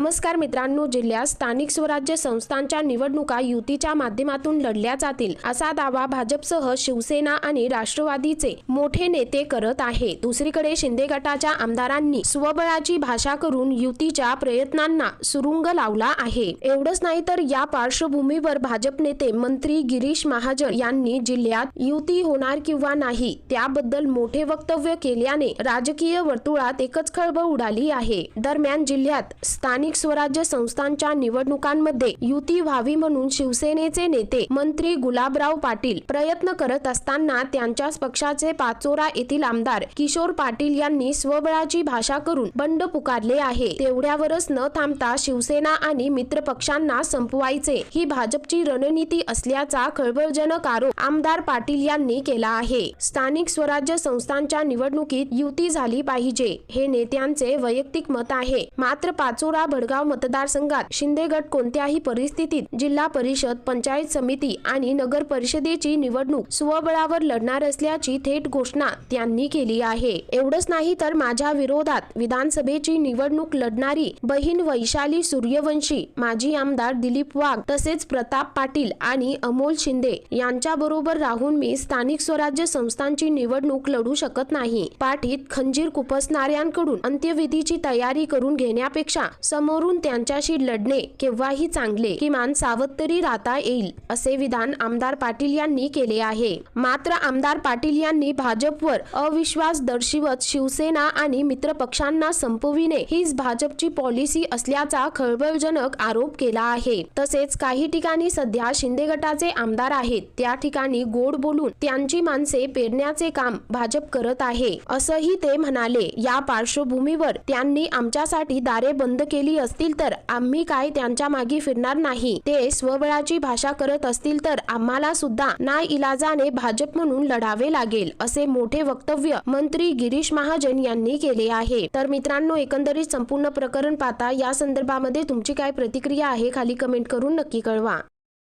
नमस्कार मित्रांनो, जिल्ह्यात स्थानिक स्वराज्य संस्थांच्या निवडणुका युतीच्या माध्यमातून लढल्या जातील असा दावा भाजपसह शिवसेना आणि राष्ट्रवादीचे मोठे नेते करत आहे। दुसरीकडे शिंदे गटाच्या आमदारांनी स्वबळाची भाषा करून युतीच्या प्रयत्नांना सुरुंग लावला आहे। एवढंच नाही तर या पार्श्वभूमीवर भाजप नेते मंत्री गिरीश महाजन यांनी जिल्ह्यात युती होणार किंवा नाही त्याबद्दल मोठे वक्तव्य केल्याने राजकीय वर्तुळात एकच खळबळ उडाली आहे। दरम्यान जिल्ह्यात स्थानिक स्वराज्य संस्थांच्या निवडणुकांमध्ये युती व्हावी म्हणून शिवसेनेचे नेते मंत्री गुलाबराव पाटील प्रयत्न करत असताना त्यांच्याच पक्षाचे पाचोरा येथील आमदार किशोर पाटील यांनी स्वबळाची भाषा करून बंड पुकारले आहे। तेवढ्यावरच न थांबता शिवसेना आणि मित्र पक्षांना संपवायचे ही भाजपची रणनीती असल्याचा खळबळजनक आरोप आमदार पाटील यांनी केला आहे। स्थानिक स्वराज्य संस्थांच्या निवडणुकीत युती झाली पाहिजे हे नेत्यांचे वैयक्तिक मत आहे। मात्र पाचोरा भडगाव मतदारसंघात शिंदे गट कोणत्याही परिस्थितीत जिल्हा परिषद, पंचायत समिती आणि नगर परिषदेची निवडणूक स्वबळावर लढणार असल्याची थेट घोषणा त्यांनी केली आहे। एवढंच नाही तर माझ्या विरोधात विधानसभेची निवडणूक लढणारी बहीण वैशाली सूर्यवंशी, माजी आमदार दिलीप वाघ तसेच प्रताप पाटील आणि अमोल शिंदे यांच्या बरोबर राहून मी स्थानिक स्वराज्य संस्थांची निवडणूक लढू शकत नाही। पाठीत खंजीर खुपसणाऱ्यांकडून अंत्यविधीची तयारी करून घेण्यापेक्षा समोरून त्यांच्याशी लढणे केव्हाही चांगले, किमान सावध तरी राहता येईल असे विधान आमदार पाटील यांनी केले आहे। मात्र आमदार पाटील यांनी भाजपवर अविश्वास दर्शवत शिवसेना आणि मित्र पक्षांना संपविणे हीच भाजपची पॉलिसी असल्याचा खळबळजनक आरोप केला आहे। तसेच काही ठिकाणी सध्या शिंदे गटाचे आमदार आहेत त्या ठिकाणी गोड बोलून त्यांची माणसे पेरण्याचे काम भाजप करत आहे असंही ते म्हणाले। या पार्श्वभूमीवर त्यांनी आमच्यासाठी दारे बंद केली असतील तर आम्ही काय त्यांच्या मागे फिरणार नाही। ते स्वबळाची भाषा करत असतील तर आम्हाला सुद्धा नाईलाजाने भाजप म्हणून लढावे लागेल असे मोठे वक्तव्य मंत्री गिरीश महाजन यांनी केले आहे। तर मित्रांनो, एकंदरीत संपूर्ण प्रकरण पाहता या संदर्भामध्ये तुमची काय प्रतिक्रिया आहे खाली कमेंट करून नक्की कळवा।